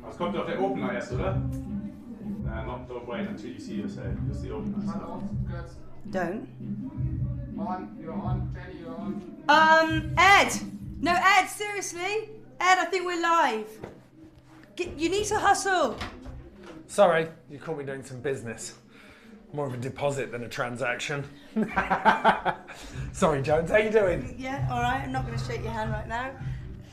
Es kommt auf der Opener erst, oder? Don't wait until you see yourself. Just the Opener. Don't. You're on, Jenny, you're on. Ed! No, Ed, seriously? Ed, I think we're live. You need to hustle. Sorry, you caught me doing some business. More of a deposit than a transaction. Sorry, Jones, how you doing? Yeah, all right. I'm not going to shake your hand right now.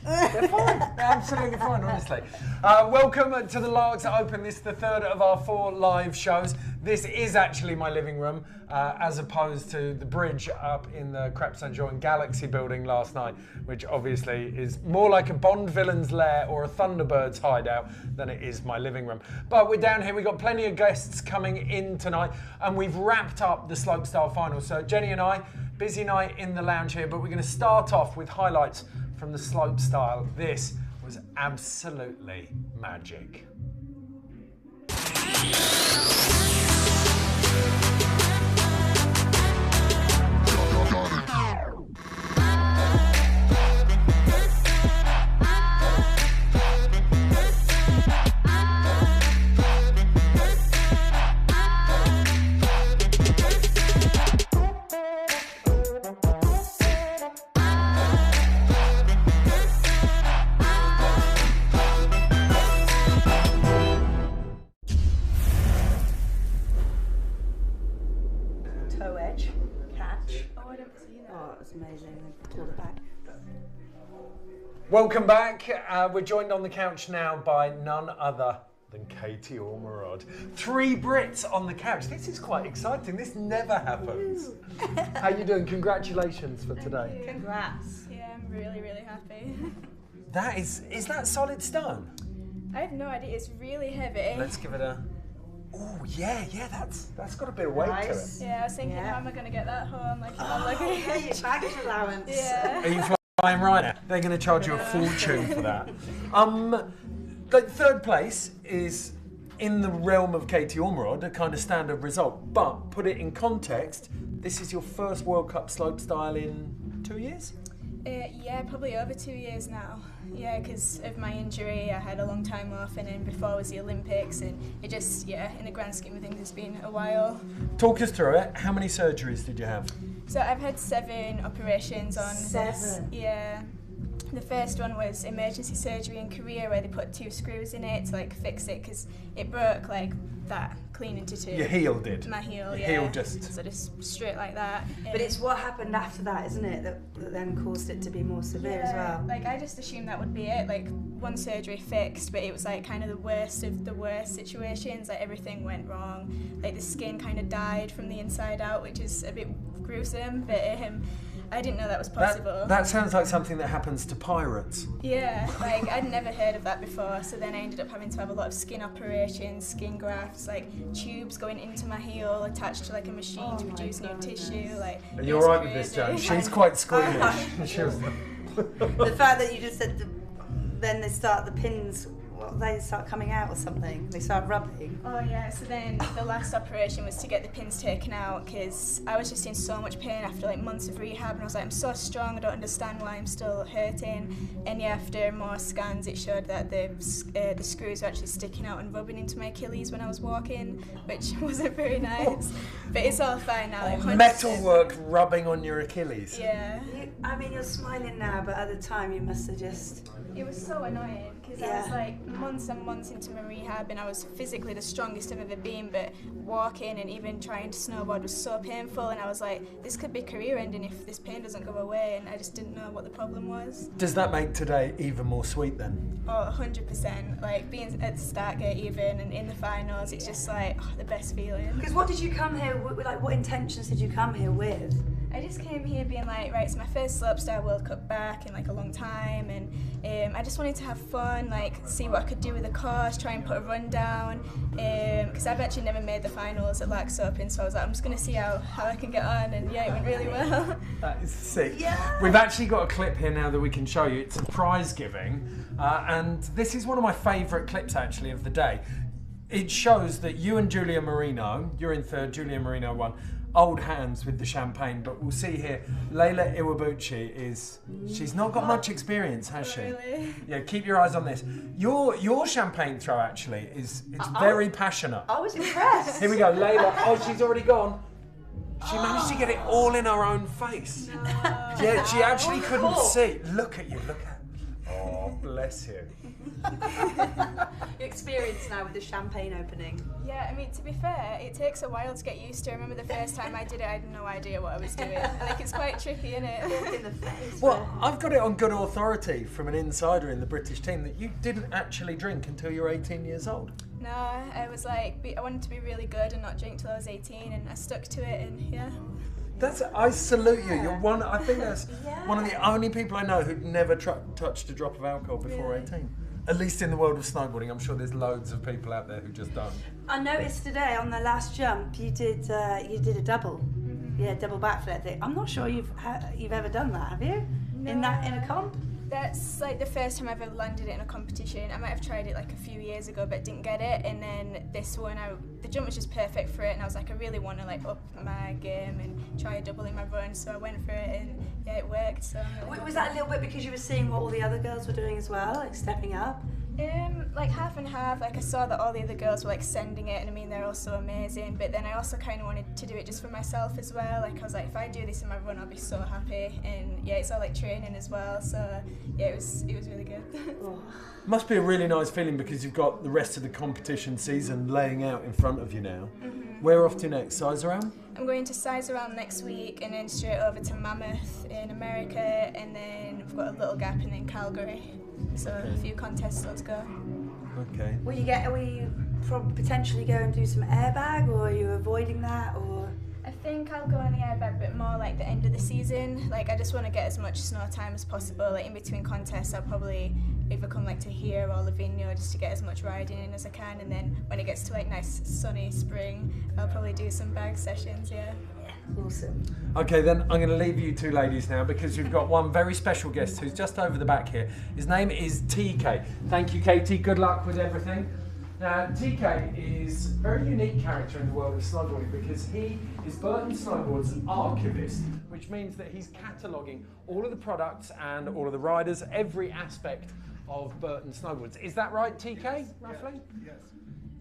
They're fine. They're absolutely fine, honestly. Welcome to the LAAX Open. This is the third of our 4 live shows. This is actually my living room, as opposed to the bridge up in the Crêpe Saint-Jean Galaxy building last night, which obviously is more like a Bond villain's lair or a Thunderbird's hideout than it is my living room. But we're down here, we've got plenty of guests coming in tonight, and we've wrapped up the slopestyle finals. So Jenny and I, busy night in the lounge here, but we're going to start off with highlights from the slopestyle. This was absolutely magic. Welcome back. We're joined on the couch now by none other than Katie Ormerod. 3 Brits on the couch. This is quite exciting. This never happens. How you doing? Congratulations for today. Congrats. Yeah, I'm really, really happy. That is that solid stone? I have no idea. It's really heavy. Let's give it a... Oh, yeah, that's got a bit of weight to it. Yeah, I was thinking, how am I going to get that home? Like, if I'm lucky. Yeah, your baggage allowance. Yeah. Are you flying right now? They're going to charge you a fortune for that. The third place is in the realm of Katie Ormerod, a kind of standard result. But put it in context, this is your first World Cup slopestyle in 2 years? Yeah, probably over 2 years now. Yeah, because of my injury, I had a long time off, and then before was the Olympics, and it just, yeah, in the grand scheme of things, it's been a while. Talk us through it. How many surgeries did you have? So I've had 7 operations on this. 7? Yeah. The first one was emergency surgery in Korea, where they put 2 screws in it to like fix it, because it broke like that, clean into 2. Your heel did? My heel, Your yeah. heel just... So just straight like that. But it's what happened after that, isn't it, that then caused it to be more severe as well? Like I just assumed that would be it, like 1 surgery fixed, but it was like kind of the worst of the worst situations. Like everything went wrong, like the skin kind of died from the inside out, which is a bit gruesome, but I didn't know that was possible. That sounds like something that happens to pirates. Yeah, like I'd never heard of that before, so then I ended up having to have a lot of skin operations, skin grafts, like tubes going into my heel attached to like a machine to produce new tissue. Like, Are you alright with this, Joan? She's quite squeamish. She was... The fact that you just said then they start the pins, they start coming out or something, they start rubbing. Oh yeah, so then the last operation was to get the pins taken out, because I was just in so much pain after like months of rehab, and I was like, I'm so strong, I don't understand why I'm still hurting. And yeah, after more scans it showed that the screws were actually sticking out and rubbing into my Achilles when I was walking, which wasn't very nice. But it's all fine now. Like 100%. Metalwork rubbing on your Achilles. Yeah. I mean, you're smiling now, but at the time you must have just... It was so annoying, because I was like months and months into my rehab, and I was physically the strongest I've ever been, but walking and even trying to snowboard was so painful, and I was like, this could be career ending if this pain doesn't go away, and I just didn't know what the problem was. Does that make today even more sweet then? Oh, 100%. Like being at the start gate even, and in the finals, it's just like the best feeling. Because what did you come here with, like what intentions did you come here with? I just came here being like, right, it's my first slopestyle World Cup back in like a long time, and I just wanted to have fun, like see what I could do with the course, try and put a run down, because I've actually never made the finals at LAAX Open, so I was like, I'm just going to see how I can get on, and yeah, it went really well. That is sick. Yeah. We've actually got a clip here now that we can show you. It's a prize giving, and this is one of my favourite clips actually of the day. it shows that you and Julia Marino, you're in third, Julia Marino won, old hands with the champagne, but we'll see here, Leila Iwabuchi she's not got much experience, has she? Really? Yeah, keep your eyes on this. Your champagne throw actually it's very passionate. I was impressed. Here we go, Leila, oh, she's already gone. She managed to get it all in her own face. No. Yeah, she actually couldn't see. Look at you, look at. Oh, bless you. You're experienced now with the champagne opening. Yeah, I mean, to be fair, it takes a while to get used to. I remember the first time I did it, I had no idea what I was doing. Like, it's quite tricky, isn't it? In the face. Well, I've got it on good authority from an insider in the British team that you didn't actually drink until you were 18 years old. No, I was like, I wanted to be really good and not drink till I was 18, and I stuck to it, and yeah. I salute you. You're one. I think that's one of the only people I know who'd never touched a drop of alcohol before 18. At least in the world of snowboarding, I'm sure there's loads of people out there who just don't. I noticed today on the last jump you did a double, double backflip thing. I'm not sure you've ever done that, have you? No. In a comp? That's like the first time I've ever landed it in a competition. I might have tried it like a few years ago but didn't get it, and then this one, the jump was just perfect for it, and I was like, I really want to like up my game and try a double in my run, so I went for it, and yeah, it worked. So Was that a little bit because you were seeing what all the other girls were doing as well, like stepping up? Like half and half. Like I saw that all the other girls were like sending it, and I mean they're all so amazing, but then I also kind of wanted to do it just for myself as well. Like I was like, if I do this in my run, I'll be so happy, and yeah, it's all like training as well, so yeah, it was really good. Must be a really nice feeling because you've got the rest of the competition season laying out in front of you now. Where off to next? Size around? I'm going to Size Around next week, and then straight over to Mammoth in America, and then we've got a little gap, and then Calgary. So a few contests still to go. Okay. Will you probably potentially go and do some airbag, or are you avoiding that, or? I think I'll go on the airbag, but more like the end of the season. Like I just want to get as much snow time as possible. Like in between contests, I'll probably either come like to here or Livigno just to get as much riding in as I can, and then when it gets to like nice sunny spring, I'll probably do some bag sessions. Yeah. Awesome. Okay, then I'm going to leave you two ladies now because we've got one very special guest who's just over the back here. His name is TK. Thank you, Katie. Good luck with everything. Now, TK is a very unique character in the world of snowboarding because he is Burton Snowboard's archivist, which means that he's cataloguing all of the products and all of the riders, every aspect of Burton Snowboards. Is that right, TK, roughly? Yes.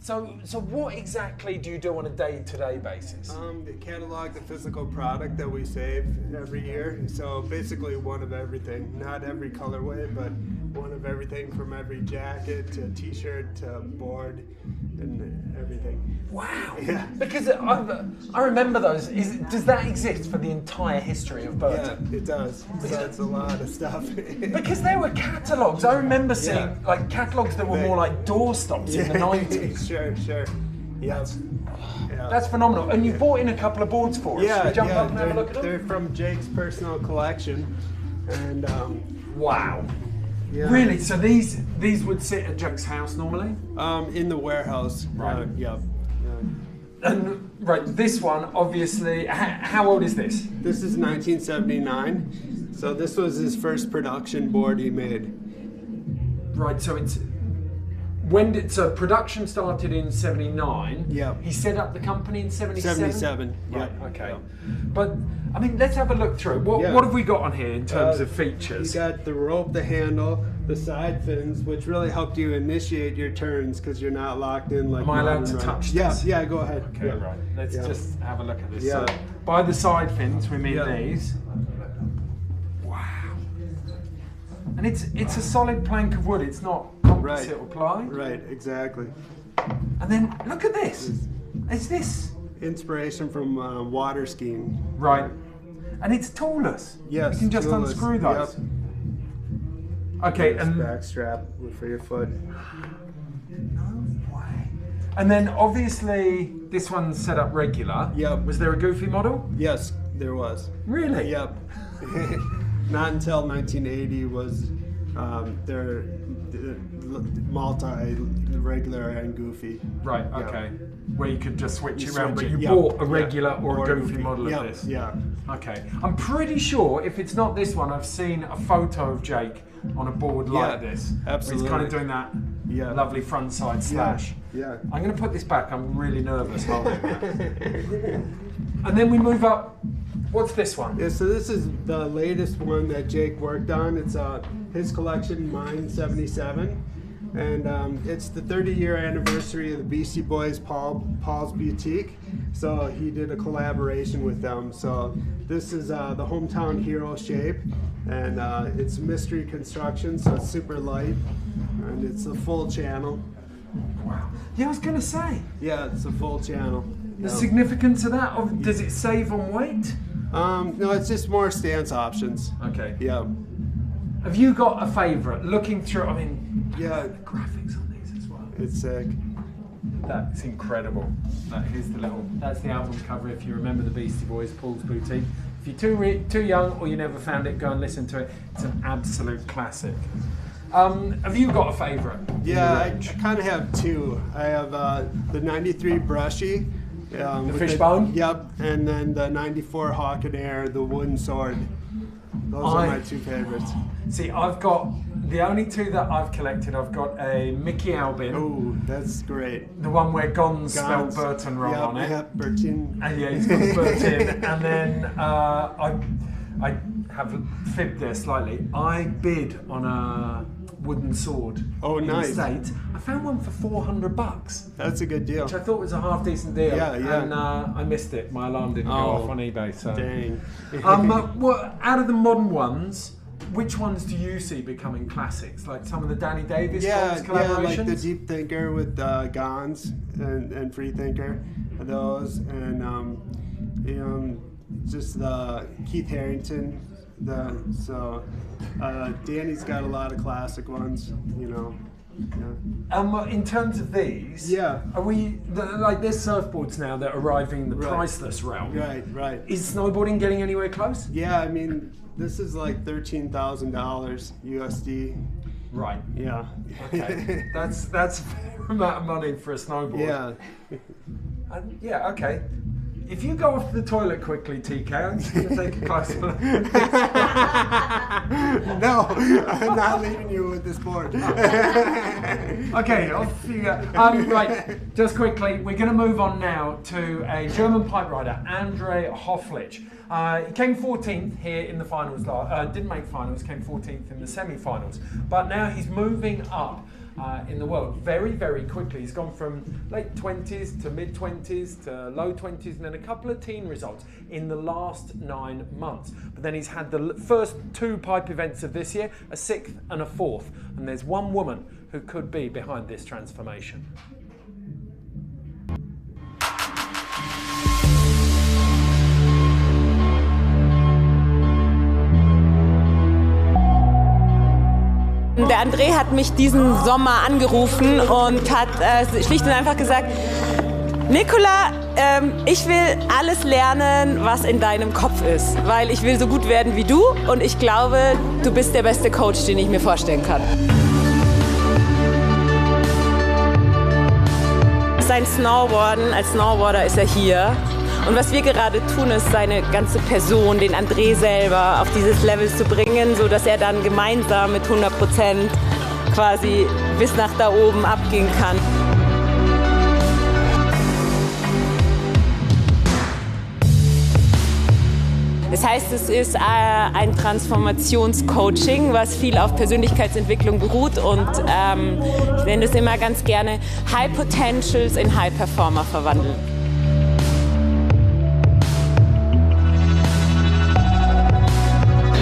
So what exactly do you do on a day-to-day basis? Catalog the physical product that we save every year. So basically one of everything, not every colorway, but one of everything from every jacket to t-shirt to board and everything. Wow! Yeah. Because I remember those. Does that exist for the entire history of Burton? Yeah, it does. That's a lot of stuff. Because there were catalogues. I remember seeing like catalogues that were more like doorstops in the 90s. Sure. Yeah. That's phenomenal. And you brought in a couple of boards for us. Should we jump up and have a look at them? They're from Jake's personal collection, and wow. yeah. Really? So these would sit at Jake's house normally? In the warehouse. Right. Yeah. And right, this one obviously. How old is this? This is 1979. So this was his first production board he made. Right. So it's. So production started in 79. Yeah. He set up the company in 77? 77. Right, Yeah. okay. Yeah. But, I mean, let's have a look through. What have we got on here in terms of features? You got the rope, the handle, the side fins, which really helped you initiate your turns because you're not locked in like. Am I allowed to touch this? Yeah, go ahead. Okay, yeah. right. Let's just have a look at this. Yeah. So, by the side fins, we mean these. Wow. And it's a solid plank of wood. It's not composite or ply. Right, exactly. And then look at this. Is this? Inspiration from water skiing. Right. And it's toolless. Yes. You can just toolless. unscrew those. Yep. Okay, This and back strap for your foot. no way. And then obviously this one's set up regular. Yep. Was there a goofy model? Yes, there was. Really? Yep. Not until 1980 was their multi, regular and goofy. Right, Yeah. okay. Where you could just switch You it around, but switch you it, yeah. bought a Yeah. regular or a Or goofy model yeah, of this. Yeah. Okay. I'm pretty sure if it's not this one, I've seen a photo of Jake on a board like this. Where absolutely. he's kind of doing that Yeah. lovely front side slash. Yeah. I'm going to put this back. I'm really nervous holding that. And then we move up. What's this one? Yeah, so this is the latest one that Jake worked on. It's his collection, Mine 77. And it's the 30-year anniversary of the Beastie Boys' Paul's Boutique. So he did a collaboration with them. So this is the hometown hero shape. And it's mystery construction, so it's super light. And it's a full channel. Wow. Yeah, I was going to say. Yeah, it's a full channel. The significance of that, does it save on weight? No, it's just more stance options. Okay. Yeah. Have you got a favourite? Looking through, I mean, yeah, the graphics on these as well. It's sick. That's incredible. That's the album cover. If you remember the Beastie Boys, Paul's Boutique. If you're too young or you never found it, go and listen to it. It's an absolute classic. Have you got a favourite? Yeah, I kind of have two. I have the 93 Brushy. The fishbone? Yep, and then the 94 Hawk and Air, the wooden sword. Those are my two favorites. See, I've got the only two that I've collected. I've got a Mickey Albin. Oh, that's great. The one where Gon's spelled Burton wrong on it. Yep, Burton. And yeah, he's got Burton. And then I have fibbed there slightly. I bid on a wooden sword. Oh, nice. Estate. I found one for $400. That's a good deal. Which I thought was a half decent deal. Yeah, yeah. And I missed it. My alarm didn't go off on eBay. So. Dang. Well, out of the modern ones, which ones do you see becoming classics? Like some of the Danny Davis collaborations? Yeah, like the Deep Thinker with Gons and Free Thinker, those, and just the Keith Harington. Danny's got a lot of classic ones, you know. Yeah. In terms of these, are we like there's surfboards now that are arriving in the priceless realm? Right. Is snowboarding getting anywhere close? Yeah, I mean, this is like $13,000 USD. Right. Yeah. Okay. That's a fair amount of money for a snowboard. Yeah. Yeah. Okay. If you go off the toilet quickly, TK, I'm just going to take a close look. No, I'm not leaving you with this board. Okay, off you go. Right, just quickly, we're going to move on now to a German pipe rider, Andre Hofflich. He came 14th here in the finals, didn't make finals, came 14th in the semi-finals, but now he's moving up in the world very, very quickly. He's gone from late 20s to mid 20s to low 20s and then a couple of teen results in the last 9 months. But then he's had the first two pipe events of this year, a 6th and a 4th. And there's one woman who could be behind this transformation. Der André hat mich diesen Sommer angerufen und hat schlicht und einfach gesagt, Nicola, ich will alles lernen, was in deinem Kopf ist, weil ich will so gut werden wie du und ich glaube, du bist der beste Coach, den ich mir vorstellen kann. Sein Snowboarden, als Snowboarder ist er hier. Und was wir gerade tun, ist seine ganze Person, den André selber, auf dieses Level zu bringen, sodass er dann gemeinsam mit 100% quasi bis nach da oben abgehen kann. Das heißt, es ist ein Transformationscoaching, was viel auf Persönlichkeitsentwicklung beruht und ich nenne es immer ganz gerne High Potentials in High Performer verwandeln.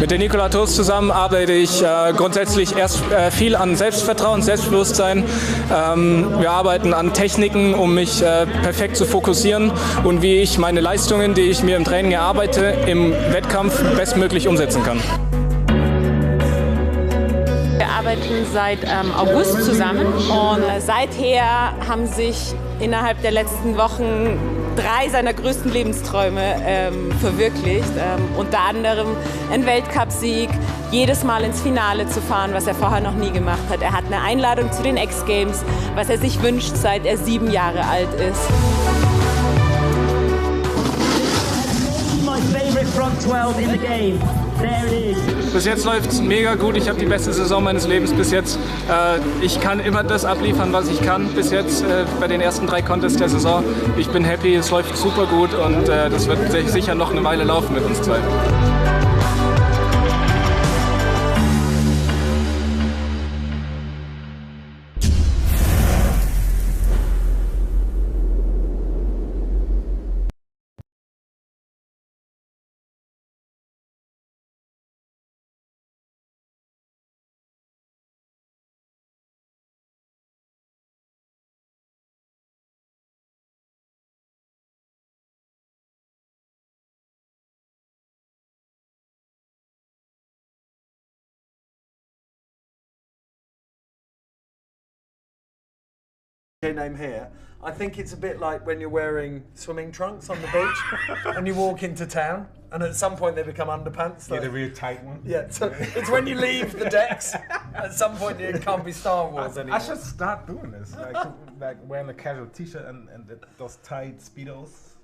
Mit der Nicola Toast zusammen arbeite ich grundsätzlich erst viel an Selbstvertrauen, Selbstbewusstsein. Wir arbeiten an Techniken, um mich perfekt zu fokussieren und wie ich meine Leistungen, die ich mir im Training erarbeite, im Wettkampf bestmöglich umsetzen kann. Wir arbeiten seit August zusammen und seither haben sich innerhalb der letzten Wochen 3 seiner größten Lebensträume verwirklicht. Unter anderem ein Weltcupsieg, jedes Mal ins Finale zu fahren, was er vorher noch nie gemacht hat. Er hat eine Einladung zu den X Games, was er sich wünscht, seit er 7 Jahre alt ist. My favorite front 12 in the game. Bis jetzt läuft es mega gut. Ich habe die beste Saison meines Lebens bis jetzt. Ich kann immer das abliefern, was ich kann bis jetzt bei den ersten 3 Contests der Saison. Ich bin happy, es läuft super gut und das wird sicher noch eine Weile laufen mit uns zwei. Name here. I think it's a bit like when you're wearing swimming trunks on the beach and you walk into town and at some point they become underpants. Like, yeah, the really tight one. Yeah, so it's when you leave the decks, at some point it can't be Star Wars anymore. I should start doing this, like wearing a casual t-shirt and those tight Speedos.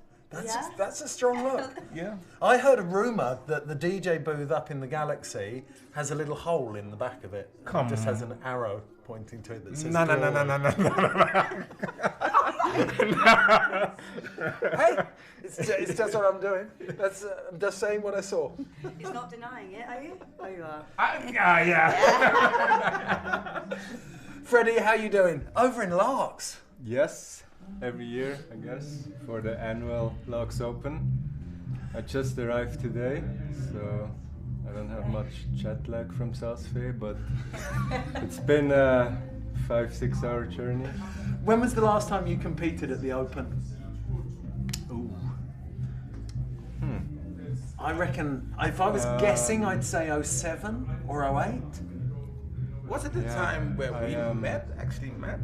That's a strong look. Yeah. I heard a rumour that the DJ booth up in the Galaxy has a little hole in the back of it. It just has an arrow pointing to it that says No. Hey, it's just what I'm doing. I'm just saying what I saw. He's not denying it, are you? Oh, you are. Yeah. Freddie, how you doing? Over in LAAX. Yes. Every year, I guess, for the annual LAAX Open. I just arrived today, so I don't have much jet lag from South Bay, but it's been a 5-6 hour journey. When was the last time you competed at the Open? Ooh. I reckon, if I was guessing, I'd say 07 or 08. Was it the time where we actually met?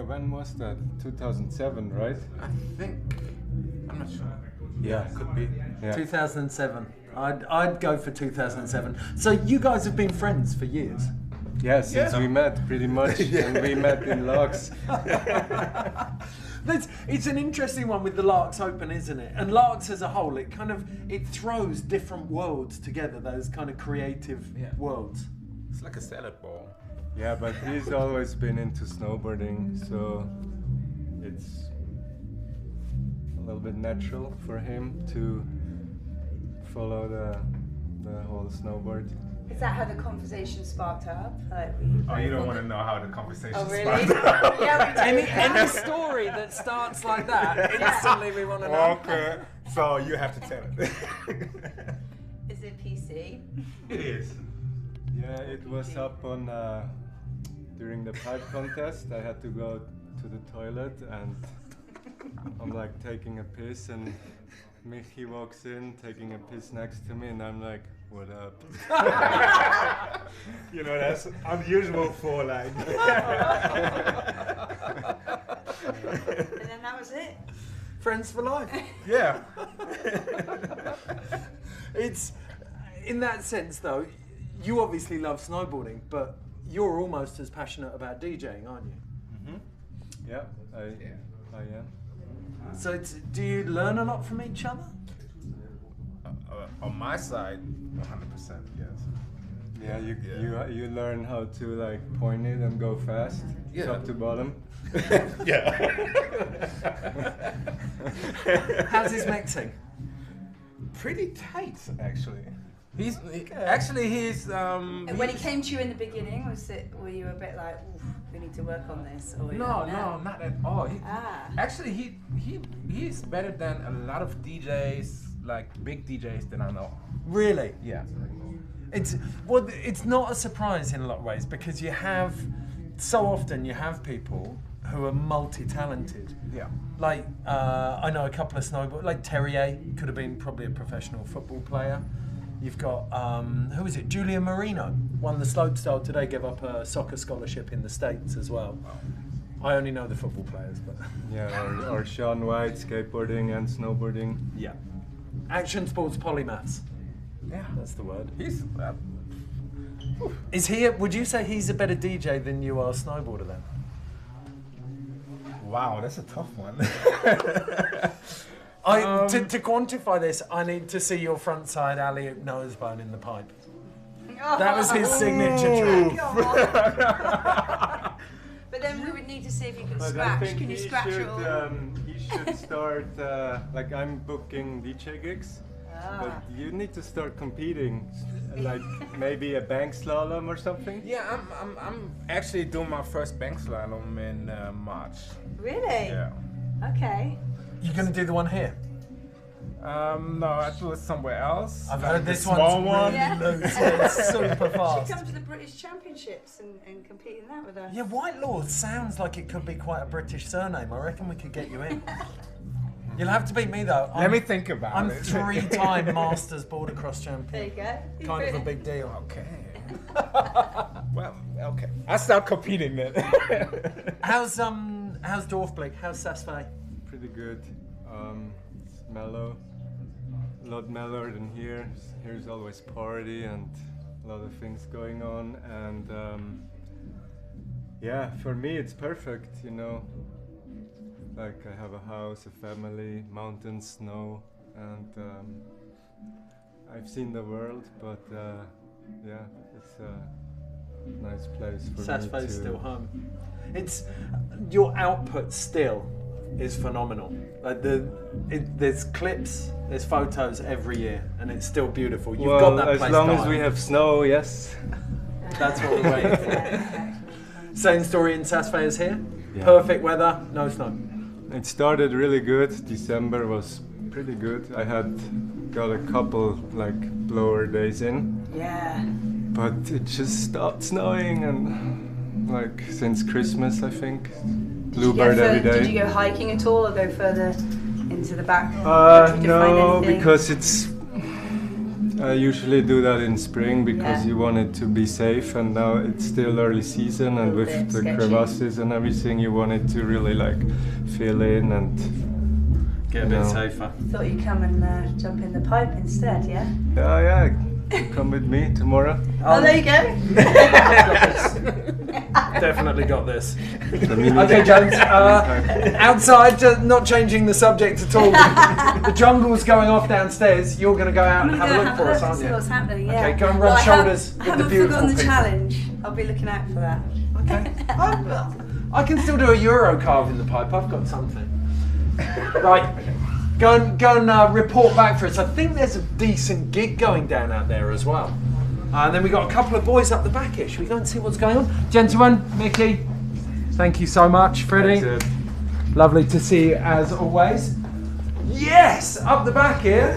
When was that? 2007, right? I think. I'm not sure. Yeah, could be. Yeah. 2007. I'd go for 2007. So you guys have been friends for years? Yeah, since we met, pretty much. And we met in LAAX. It's an interesting one with the LAAX Open, isn't it? And LAAX as a whole, it throws different worlds together, those kind of creative worlds. It's like a salad bowl. Yeah, but he's always been into snowboarding, so it's a little bit natural for him to follow the whole snowboard. Is that how the conversation sparked up? You don't want to know how the conversation really? sparked up. Yeah, we do. Any story that starts like that, instantly we want to know. Okay, so you have to tell it. Is it PC? It is. Yeah, it was up on during the pipe contest. I had to go to the toilet and I'm like taking a piss and Michi walks in taking a piss next to me and I'm like, what up? You know, that's unusual for like. And then that was it. Friends for life. Yeah. It's, in that sense though, you obviously love snowboarding, but you're almost as passionate about DJing, aren't you? Mm-hmm. Yeah, I am. So do you learn a lot from each other? On my side, 100%, yes. Yeah, you learn how to like point it and go fast, top to bottom. Yeah. How's his mixing? Pretty tight, actually. He's When he came to you in the beginning, were you a bit like, oof, we need to work on this? Or no, not at all. Actually, he's better than a lot of DJs, like big DJs that I know. Really? Yeah. It's not a surprise in a lot of ways because so often you have people who are multi-talented. Yeah. Like I know a couple of snowboarders, like Terrier could have been probably a professional football player. You've got, who is it? Julia Marino won the slopestyle today, gave up a soccer scholarship in the States as well. I only know the football players, but. Yeah, or Sean White, skateboarding and snowboarding. Yeah. Action sports polymaths. Yeah. That's the word. He's. Would you say he's a better DJ than you are a snowboarder then? Wow, that's a tough one. To quantify this, I need to see your front side alley-oop nose bone in the pipe. That was his signature trick. But then we would need to see if you can But I scratch. think Can you scratch it all? he should start, like I'm booking DJ gigs, but you need to start competing, like maybe a bank slalom or something. Yeah, I'm actually doing my first bank slalom in March. Really? Yeah. Okay. You're going to do the one here? No, I do it somewhere else. I've heard this small one's one. really loose. It's super fast. You come to the British Championships and compete in that with us. Yeah, Whitelaw sounds like it could be quite a British surname. I reckon we could get you in. You'll have to beat me though. Let me think about I'm it. 3-time Masters border cross There champion. you go. Kind of a big deal. Okay. Well, okay. I'll start competing then. How's Dorfblick? How's Sassfay? Pretty good. It's mellow, a lot mellower than here. Here's always party and a lot of things going on, and yeah, for me it's perfect, you know. Like I have a house, a family, mountains, snow, and I've seen the world, but yeah, it's a nice place for me Sassfay's to... still home. It's your output still is phenomenal. Like there's clips, there's photos every year, and it's still beautiful. You've well, got that as place long going. as we have snow, yes. That's what we're waiting for. Same story in Sassfay as here. Yeah. Perfect weather, no snow. It started really good. December was pretty good. I had got a couple like blower days in. Yeah. But it just stopped snowing, and like since Christmas, I think. Bluebird every day. Did you go hiking at all, or go further into the back? Did you No, find anything? because it's. I usually do that in spring because you want it to be safe, and now it's still early season, and with the sketchy. crevasses and everything, you want it to really like fill in and get a bit safer. Thought you'd come and jump in the pipe instead, yeah? Yeah, come with me tomorrow. Oh, there you go. Definitely got this. Okay, James. Outside, not changing the subject at all. The jungle's going off downstairs. You're going to go out and have a look for us, aren't See you? what's happening, yeah. Okay, go and rub shoulders I with the haven't beautiful forgotten the people. challenge. I'll be looking out for that. Okay. I can still do a Euro carve in the pipe. I've got something. Right. Go and report back for us. I think there's a decent gig going down out there as well. And then we got a couple of boys up the back here. Should we go and see what's going on? Gentlemen, Mickey, thank you so much. Freddie, lovely to see you as always. Yes, up the back here.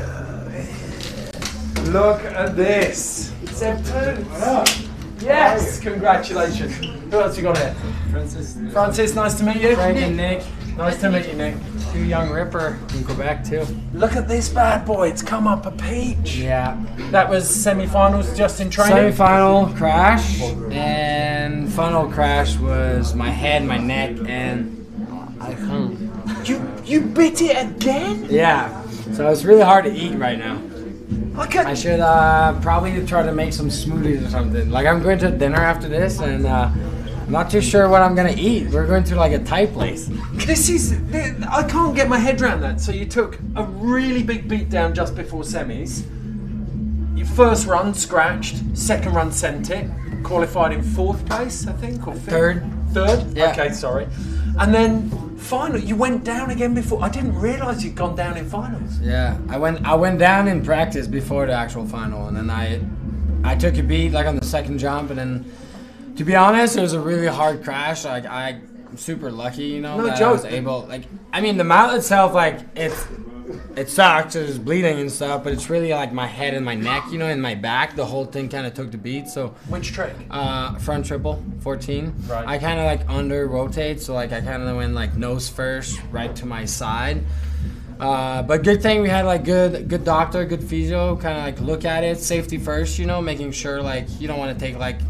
Look at this. Seb Toots. Yes, congratulations. Who else you got here? Francis, nice to meet you. Frank and Nick. Nice to meet you, Nick. Two young Ripper from Quebec too. Look at this bad boy, it's come up a peach. Yeah. That was semi-finals just in training? Semi-final crash, and final crash was my head, my neck, and I hung. You bit it again? Yeah. So it's really hard to eat right now. I should probably try to make some smoothies or something. Like I'm going to dinner after this, and I'm not too sure what I'm gonna eat. We're going to like a Thai place. I can't get my head around that. So you took a really big beat down just before semis. Your first run scratched, second run sent it, qualified in 4th place, I think, or 5th? Third? Yeah. Okay, sorry. And then final, you went down again before. I didn't realise you'd gone down in finals. Yeah, I went down in practice before the actual final, and then I took a beat like on the second jump, and then to be honest, it was a really hard crash. Like I'm super lucky, you know, that I was able. Like I mean, the mount itself, like it sucks. It was bleeding and stuff, but it's really like my head and my neck, you know, and my back. The whole thing kind of took the beat. So which trick? Front triple, 14. Right. I kind of like under rotate, so like I kind of went like nose first, right to my side. But good thing we had like good doctor, good physio, kind of like look at it, safety first, you know, making sure like you don't want to take like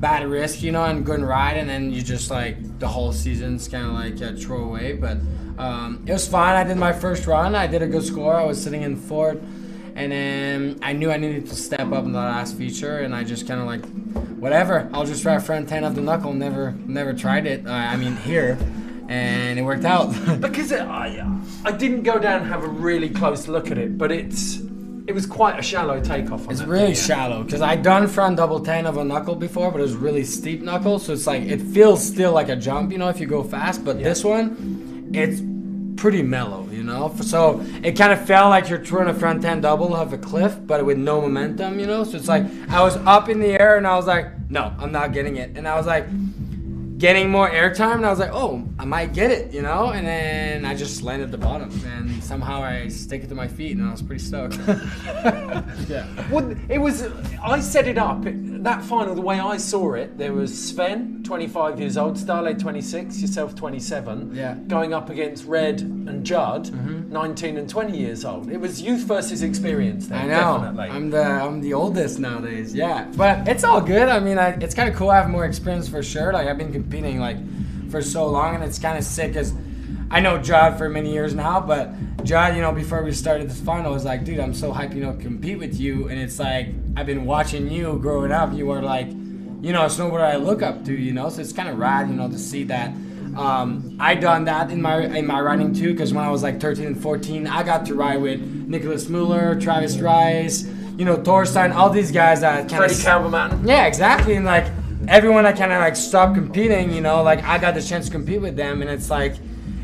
bad risk, you know, and go and ride, and then you just like the whole season's kind of like throw away. But it was fine. I did my first run. I did a good score. I was sitting in 4th, and then I knew I needed to step up in the last feature, and I just kind of like, whatever. I'll just try front 10 of the knuckle. Never tried it. I mean here, and it worked out. Because I didn't go down and have a really close look at it, but it was quite a shallow takeoff on It's that really thing, shallow, because I'd done front double 10 of a knuckle before, but it was really steep knuckle, so it's like, it feels still like a jump, you know, if you go fast, but this one, it's pretty mellow, you know? So it kind of felt like you're trying a front 10 double off a cliff, but with no momentum, you know? So it's like, I was up in the air and I was like, no, I'm not getting it. And I was like, getting more airtime, and I was like, oh, I might get it, you know? And then I just landed at the bottom, and somehow I stick it to my feet, and I was pretty stoked. Yeah. Well, it was, I set it up, that final, the way I saw it, there was Sven, 25 years old, Starley 26, yourself 27, going up against Red and Judd, 19 and 20 years old. It was youth versus experience there, I know. definitely. I'm the oldest nowadays, yeah. But it's all good. I mean, it's kind of cool. I have more experience for sure. Like, I've been competing like for so long, and it's kind of sick because I know Judd for many years now, but Judd, you know, before we started this final, was like, dude, I'm so hyped, you know, to compete with you. And it's like, I've been watching you growing up. You were like, you know, a snowboarder I look up to, you know, so it's kind of rad, you know, to see that. I done that in my riding too, because when I was like 13 and 14, I got to ride with Nicholas Mueller, Travis Rice, you know, Thorstein, all these guys that kind Freddie Kalberman. Yeah, exactly. And like everyone that kind of like stopped competing, you know, like I got the chance to compete with them, and it's like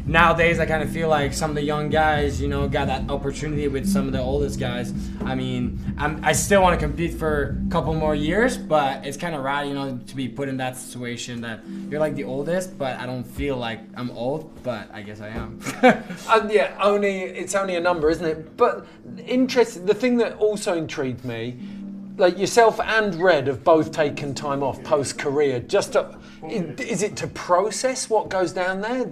nowadays I kind of feel like some of the young guys, you know, got that opportunity with some of the oldest guys. I mean, I still want to compete for a couple more years, but it's kind of rad, you know, to be put in that situation that you're like the oldest, but I don't feel like I'm old, but I guess I am. Yeah, it's only a number, isn't it? But interesting, the thing that also intrigued me, like yourself and Red have both taken time off post-career. Is it to process what goes down there?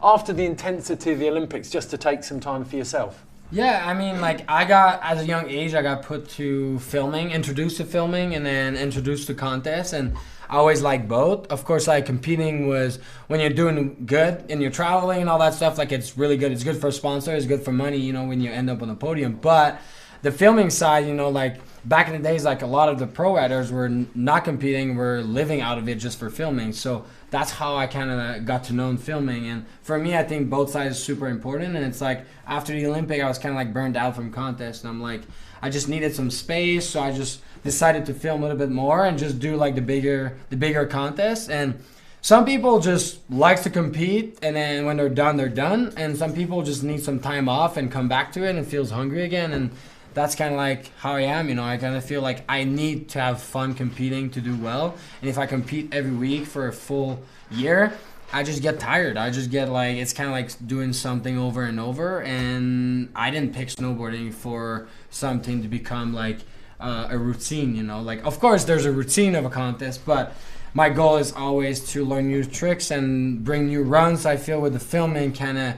After the intensity of the Olympics, just to take some time for yourself? Yeah, I mean, like as a young age, I got put to filming, introduced to filming, and then introduced to contests, and I always liked both. Of course, like competing was when you're doing good and you're traveling and all that stuff, like it's really good. It's good for sponsors, it's good for money, you know, when you end up on the podium. But the filming side, you know, like back in the days, like a lot of the pro riders were not competing, were living out of it just for filming. So that's how I kind of got to know filming. And for me, I think both sides are super important. And it's like after the Olympic, I was kind of like burned out from contests. And I'm like, I just needed some space. So I just decided to film a little bit more and just do like the bigger contests. And some people just like to compete, and then when they're done, they're done. And some people just need some time off and come back to it and feels hungry again. And that's kind of like how I am, you know. I kind of feel like I need to have fun competing to do well. And if I compete every week for a full year, I just get tired. I just get like, it's kind of like doing something over and over. And I didn't pick snowboarding for something to become like a routine, you know. Like, of course, there's a routine of a contest, but my goal is always to learn new tricks and bring new runs. I feel with the filming kind of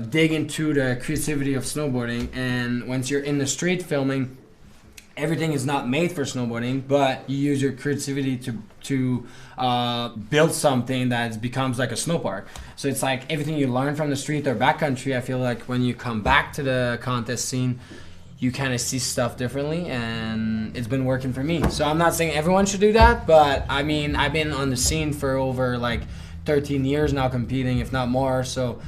dig into the creativity of snowboarding, and once you're in the street filming, everything is not made for snowboarding, but you use your creativity to build something that becomes like a snow park. So it's like everything you learn from the street or backcountry, I feel like when you come back to the contest scene, you kind of see stuff differently, and it's been working for me. So I'm not saying everyone should do that, but I mean, I've been on the scene for over like 13 years now competing, if not more, so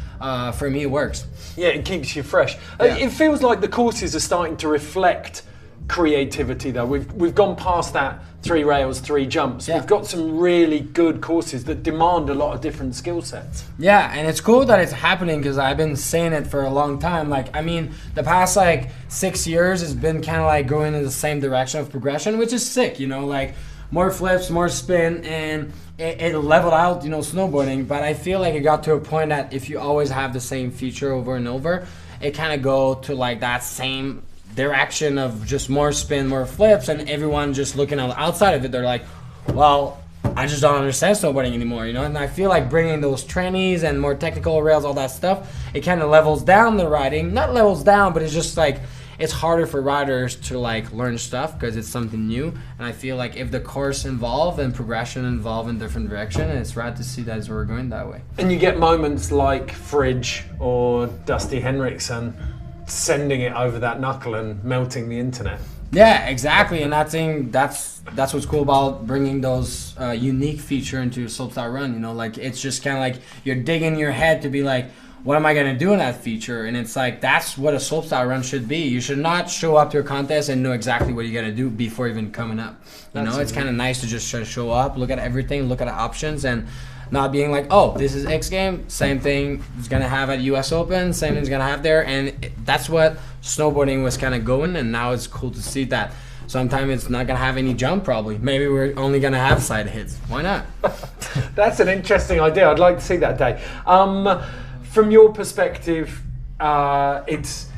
for me it works. Yeah, it keeps you fresh. Yeah. It feels like the courses are starting to reflect creativity though. We've gone past that 3 rails, 3 jumps. Yeah. We've got some really good courses that demand a lot of different skill sets. Yeah, and it's cool that it's happening because I've been saying it for a long time. Like, I mean, the past like 6 years has been kind of like going in the same direction of progression, which is sick, you know, like more flips, more spin, and it leveled out, you know, snowboarding. But I feel like it got to a point that if you always have the same feature over and over, it kind of go to like that same direction of just more spin, more flips, and everyone just looking on the outside of it, they're like, well, I just don't understand snowboarding anymore, you know. And I feel like bringing those trannies and more technical rails, all that stuff, it kind of levels down the riding. Not levels down, but it's just like, it's harder for riders to like learn stuff because it's something new. And I feel like if the course involved and progression involve in different direction, and it's rad to see that we're going that way. And you get moments like Fridge or Dusty Henriksen sending it over that knuckle and melting the internet. Yeah, exactly, and I think that's what's cool about bringing those unique feature into your slopestyle run. You know, like it's just kind of like you're digging your head to be like, what am I gonna do in that feature? And it's like that's what a slopestyle run should be. You should not show up to a contest and know exactly what you're gonna do before even coming up. You know, it's kind of nice to just show up, look at everything, look at the options, and not being like, oh, this is X game, same thing it's gonna have at US Open, same thing's gonna have there, and that's what snowboarding was kind of going, and now it's cool to see that sometimes it's not gonna have any jump probably. Maybe we're only gonna have side hits. Why not? That's an interesting idea. I'd like to see that day. From your perspective, it's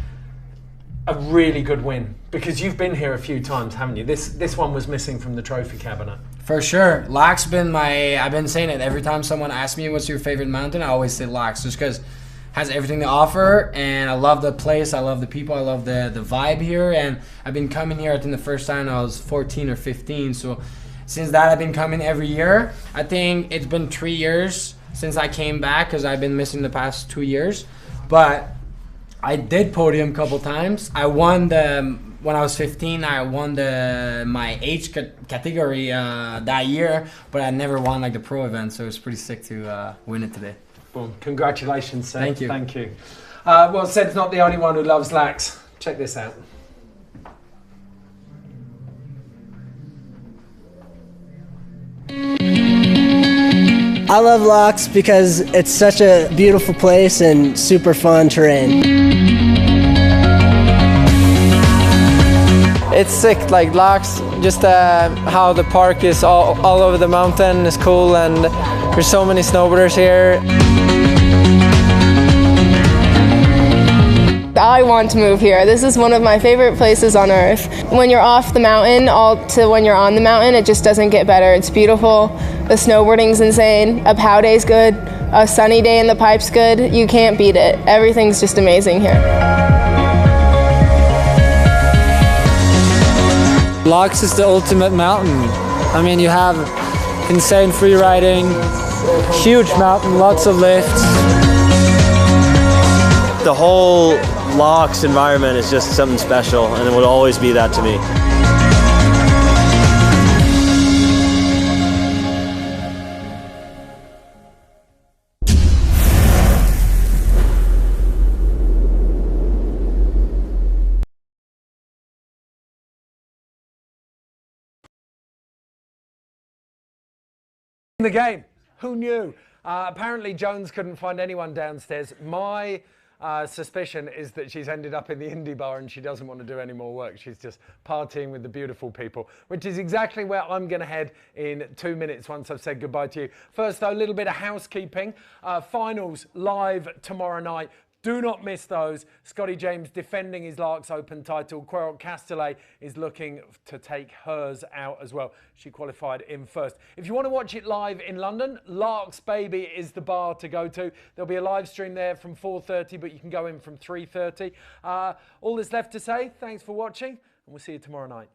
a really good win because you've been here a few times, haven't you? This one was missing from the trophy cabinet. For sure. LAAX been I've been saying it every time someone asks me what's your favorite mountain, I always say LAAX just because it has everything to offer, and I love the place, I love the people, I love the vibe here, and I've been coming here I think the first time I was 14 or 15, so since that I've been coming every year. I think it's been 3 years since I came back because I've been missing the past 2 years, but I did podium a couple times. I won when I was 15, I won my age category that year, but I never won like the pro event, so it's pretty sick to win it today. Well, congratulations, Seth. Thank you. Thank you. Well, Seth's not the only one who loves LAAX. Check this out. I love LAAX because it's such a beautiful place and super fun terrain. It's sick, like LAAX, just how the park is all over the mountain is cool, and there's so many snowboarders here. I want to move here. This is one of my favorite places on earth. When you're off the mountain to when you're on the mountain, it just doesn't get better. It's beautiful. The snowboarding's insane. A pow day's good. A sunny day in the pipe's good. You can't beat it. Everything's just amazing here. LAAX is the ultimate mountain. I mean, you have insane free riding, huge mountain, lots of lifts. The whole LAAX environment is just something special, and it will always be that to me. In the game, who knew? Apparently Jones couldn't find anyone downstairs. My suspicion is that she's ended up in the indie bar and she doesn't want to do any more work. She's just partying with the beautiful people, which is exactly where I'm going to head in 2 minutes once I've said goodbye to you. First though, a little bit of housekeeping. Finals live tomorrow night. Do not miss those. Scotty James defending his LAAX Open title. Queralt Castellet is looking to take hers out as well. She qualified in first. If you want to watch it live in London, LAAX Baby is the bar to go to. There'll be a live stream there from 4:30, but you can go in from 3:30. All that's left to say, thanks for watching, and we'll see you tomorrow night.